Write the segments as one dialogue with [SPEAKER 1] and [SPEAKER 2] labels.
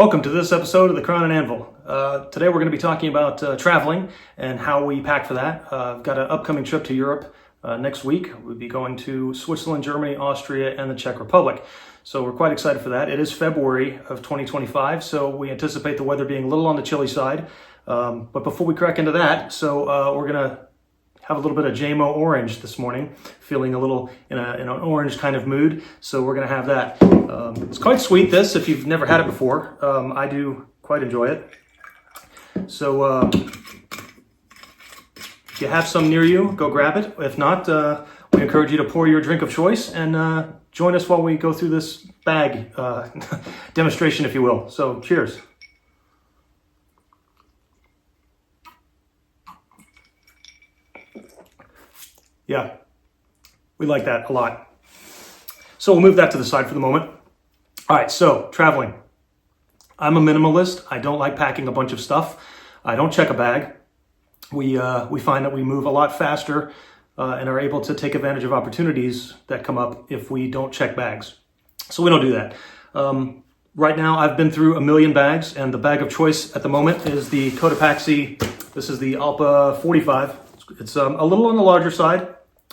[SPEAKER 1] Welcome to this episode of the Crown and Anvil. Today we're going to be talking about traveling and how we pack for that. I've got an upcoming trip to Europe next week. We'll be going to Switzerland, Germany, Austria, and the Czech Republic. So we're quite excited for that. It is February of 2025, so we anticipate the weather being a little on the chilly side. But before we crack into that, we're going to have a little bit of JMO orange this morning, feeling a little in an orange kind of mood. So we're going to have that. It's quite sweet, this, if you've never had it before. I do quite enjoy it. So if you have some near you, go grab it. If not, we encourage you to pour your drink of choice and join us while we go through this bag demonstration, if you will. So cheers. Yeah, we like that a lot. So we'll move that to the side for the moment. All right, so traveling. I'm a minimalist. I don't like packing a bunch of stuff. I don't check a bag. We find that we move a lot faster and are able to take advantage of opportunities that come up if we don't check bags. So we don't do that. Right now, I've been through a million bags, and the bag of choice at the moment is the Cotopaxi. This is the Alpa 45. It's a little on the larger side,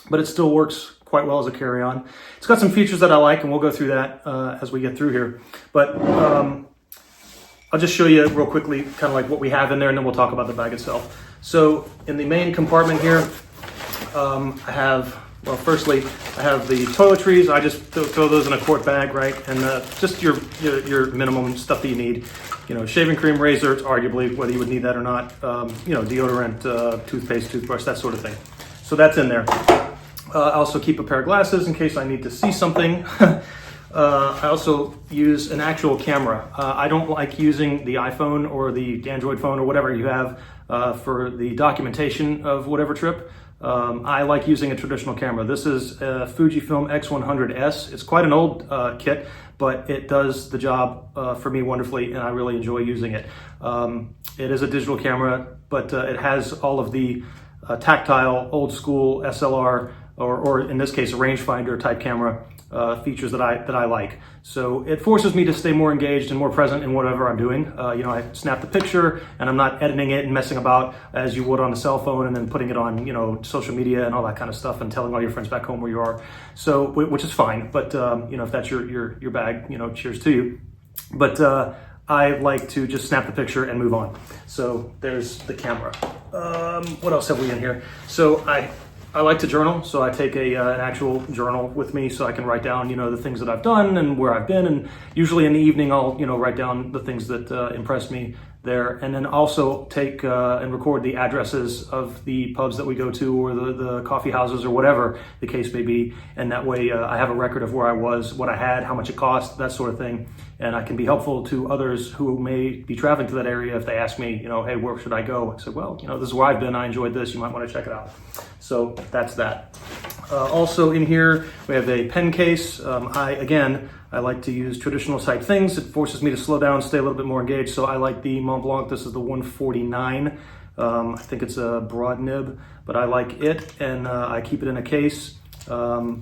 [SPEAKER 1] but it still works quite well as a carry-on. It's got some features that I like, and we'll go through that as we get through here. But I'll just show you real quickly kind of like what we have in there, and then we'll talk about the bag itself. So in the main compartment here, I have, well, firstly, I have the toiletries. I just throw those in a quart bag, right? And just your minimum stuff that you need. You know, shaving cream, razors, arguably, whether you would need that or not. You know, deodorant, toothpaste, toothbrush, that sort of thing. So that's in there. I also keep a pair of glasses in case I need to see something. I also use an actual camera. I don't like using the iPhone or the Android phone or whatever you have for the documentation of whatever trip. I like using a traditional camera. This is a Fujifilm X100S. It's quite an old kit, but it does the job for me wonderfully, and I really enjoy using it. It is a digital camera, but it has all of the tactile, old school SLR, or in this case, a rangefinder type camera features that I like. So it forces me to stay more engaged and more present in whatever I'm doing. You know, I snap the picture and I'm not editing it and messing about as you would on a cell phone and then putting it on, you know, social media and all that kind of stuff and telling all your friends back home where you are. So, which is fine. But, you know, if that's your bag, you know, cheers to you. But I like to just snap the picture and move on. So there's the camera. What else have we in here? So I like to journal, so I take an actual journal with me so I can write down, you know, the things that I've done and where I've been, and usually in the evening I'll, you know, write down the things that impress me there, and then also take and record the addresses of the pubs that we go to or the coffee houses or whatever the case may be, and that way I have a record of where I was, what I had, how much it cost, that sort of thing, and I can be helpful to others who may be traveling to that area if they ask me, you know, hey, where should I go? I said, well, you know, this is where I've been, I enjoyed this, you might want to check it out. So that's that. Also in here, we have a pen case. I like to use traditional type things. It forces me to slow down, stay a little bit more engaged. So I like the Mont Blanc. This is the 149. I think it's a broad nib, but I like it, and I keep it in a case. There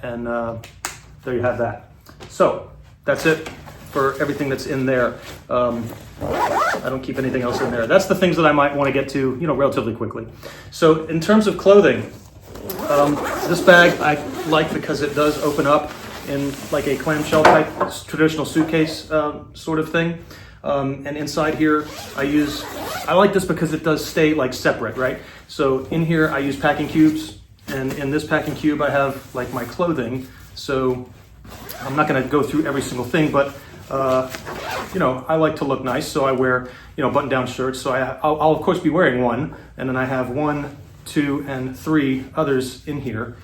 [SPEAKER 1] you have that. So that's it for everything that's in there. I don't keep anything else in there. That's the things that I might want to get to, you know, relatively quickly. So in terms of clothing, this bag I like because it does open up in like a clamshell type traditional suitcase sort of thing. And inside here I like this because it does stay like separate, right? So in here I use packing cubes, and in this packing cube I have like my clothing. So I'm not going to go through every single thing, but you know, I like to look nice, so I wear, you know, button-down shirts. So I'll of course be wearing one, and then I have 1, 2, and 3 others in here.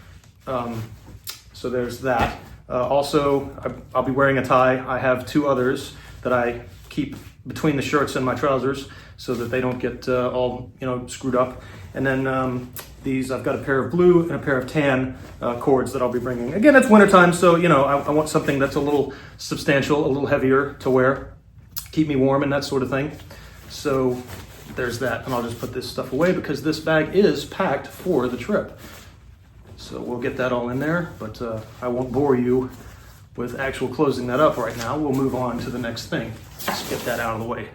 [SPEAKER 1] So there's that. Also, I'll be wearing a tie. I have 2 others that I keep between the shirts and my trousers so that they don't get all, you know, screwed up. And then these, I've got a pair of blue and a pair of tan cords that I'll be bringing. Again, it's wintertime, so, you know, I want something that's a little substantial, a little heavier to wear, keep me warm and that sort of thing. So there's that, and I'll just put this stuff away because this bag is packed for the trip. So we'll get that all in there, but I won't bore you with actual closing that up right now, we'll move on to the next thing. Let's get that out of the way.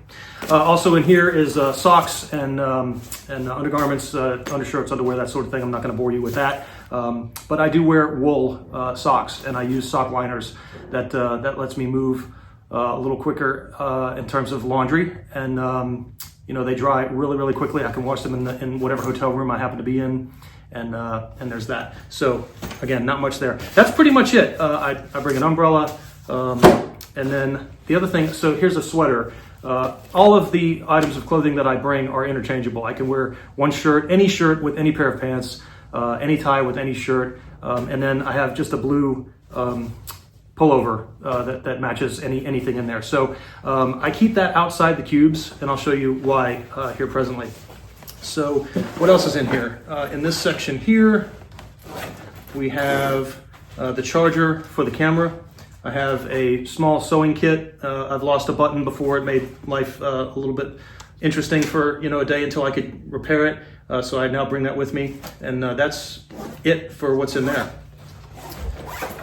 [SPEAKER 1] Also in here is socks and undergarments, undershirts, underwear, that sort of thing. I'm not going to bore you with that. But I do wear wool socks, and I use sock liners that lets me move a little quicker in terms of laundry. And you know, they dry really, really quickly. I can wash them in whatever hotel room I happen to be in. And there's that. So again, not much there. That's pretty much it. I bring an umbrella, and then the other thing, so here's a sweater. All of the items of clothing that I bring are interchangeable. I can wear one shirt, any shirt with any pair of pants, any tie with any shirt, and then I have just a blue pullover that matches anything in there. So I keep that outside the cubes, and I'll show you why here presently. So what else is in here? In this section here, we have the charger for the camera. I have a small sewing kit. I've lost a button before. It made life a little bit interesting for a day until I could repair it. So I now bring that with me, and that's it for what's in there.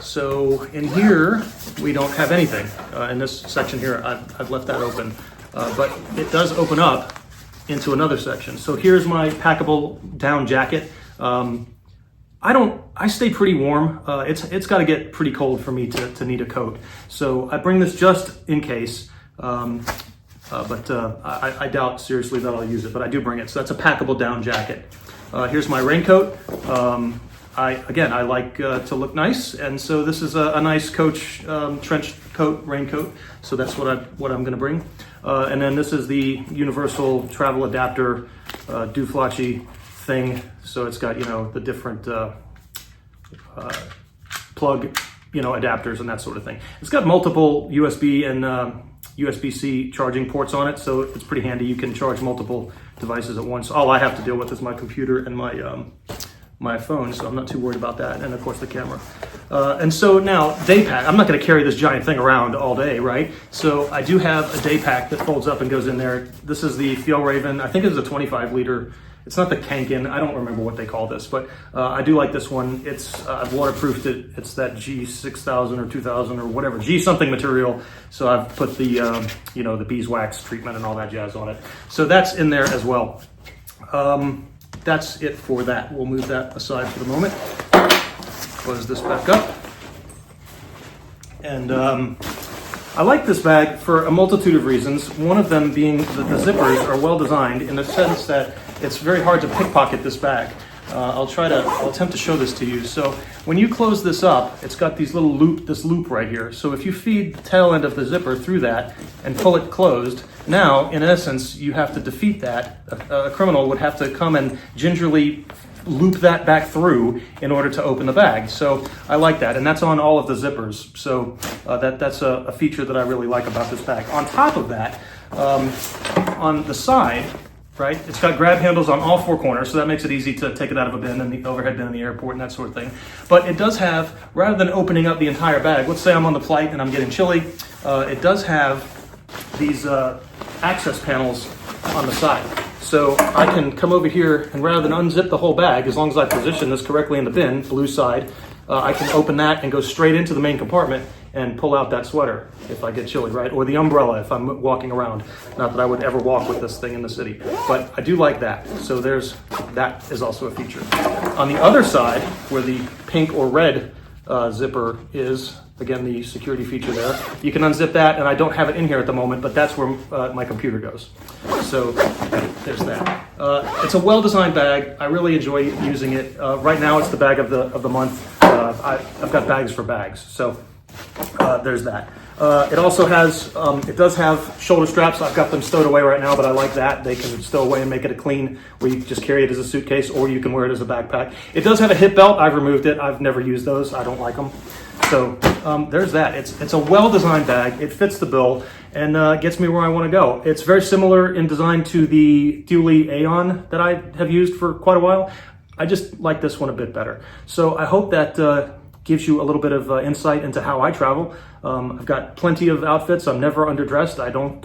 [SPEAKER 1] So in here, we don't have anything. In this section here, I've left that open, but it does open up into another section. So here's my packable down jacket. I stay pretty warm. It's got to get pretty cold for me to need a coat. So I bring this just in case, but I doubt seriously that I'll use it, but I do bring it. So that's a packable down jacket. Here's my raincoat. I like to look nice, and so this is a nice Coach trench coat, raincoat. So that's what I'm going to bring. And then this is the universal travel adapter dooflotchy thing. So it's got the different plug adapters and that sort of thing. It's got multiple USB and USB-C charging ports on it, so it's pretty handy. You can charge multiple devices at once. All I have to deal with is my computer and my phone, so I'm not too worried about that, and of course the camera. And so now, day pack. I'm not going to carry this giant thing around all day, right? So I do have a day pack that folds up and goes in there. This is the Fjellraven. I think it's a 25 liter. It's not the Kanken. I don't remember what they call this, but I do like this one. I've waterproofed it. It's that G6000 or 2000 or whatever, G something material. So I've put the the beeswax treatment and all that jazz on it. So that's in there as well. That's it for that. We'll move that aside for the moment. Close this back up. And I like this bag for a multitude of reasons. One of them being that the zippers are well designed in the sense that it's very hard to pickpocket this bag. I'll attempt to show this to you. So when you close this up, it's got this loop right here. So if you feed the tail end of the zipper through that and pull it closed, now in essence you have to defeat that. A criminal would have to come and gingerly loop that back through in order to open the bag. So I like that, and that's on all of the zippers. So that's a feature that I really like about this bag. On top of that, on the side, right, it's got grab handles on all four corners, so that makes it easy to take it out of a bin and the overhead bin in the airport and that sort of thing. But it does have, rather than opening up the entire bag, let's say I'm on the flight and I'm getting chilly, it does have these access panels on the side. So I can come over here and rather than unzip the whole bag, as long as I position this correctly in the bin, blue side, I can open that and go straight into the main compartment and pull out that sweater if I get chilly, right? Or the umbrella if I'm walking around. Not that I would ever walk with this thing in the city, but I do like that. So that is also a feature. On the other side, where the pink or red zipper is, again, the security feature there, you can unzip that, and I don't have it in here at the moment, but that's where my computer goes. So there's that. It's a well-designed bag. I really enjoy using it. Right now, it's the bag of the month. I've got bags for bags, so there's that. It also has, it does have shoulder straps. I've got them stowed away right now, but I like that. They can stow away and make it a clean, where you just carry it as a suitcase, or you can wear it as a backpack. It does have a hip belt. I've removed it. I've never used those. I don't like them. So there's that. It's a well-designed bag. It fits the bill and gets me where I want to go. It's very similar in design to the Thule Aeon that I have used for quite a while. I just like this one a bit better. So I hope that gives you a little bit of insight into how I travel. I've got plenty of outfits. I'm never underdressed. I don't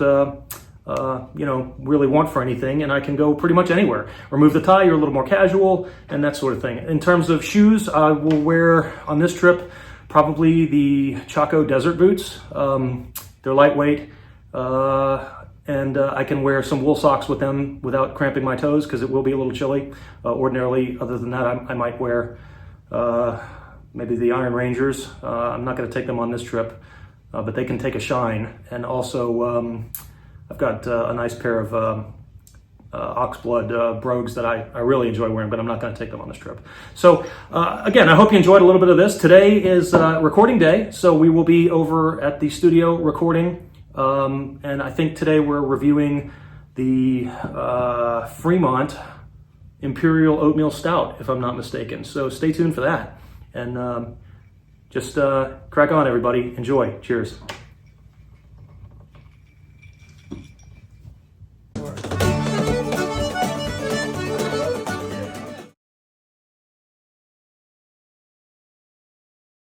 [SPEAKER 1] really want for anything, and I can go pretty much anywhere. Remove the tie, you're a little more casual, and that sort of thing. In terms of shoes, I will wear on this trip probably the Chaco desert boots. They're lightweight, and I can wear some wool socks with them without cramping my toes because it will be a little chilly. Ordinarily, other than that, I might wear maybe the Iron Rangers. I'm not going to take them on this trip, but they can take a shine. And also, I've got a nice pair of oxblood brogues that I really enjoy wearing, but I'm not going to take them on this trip. So again, I hope you enjoyed a little bit of this. Today is recording day, so we will be over at the studio recording. And I think today we're reviewing the Fremont Imperial Oatmeal Stout, if I'm not mistaken. So stay tuned for that. And just crack on, everybody. Enjoy. Cheers.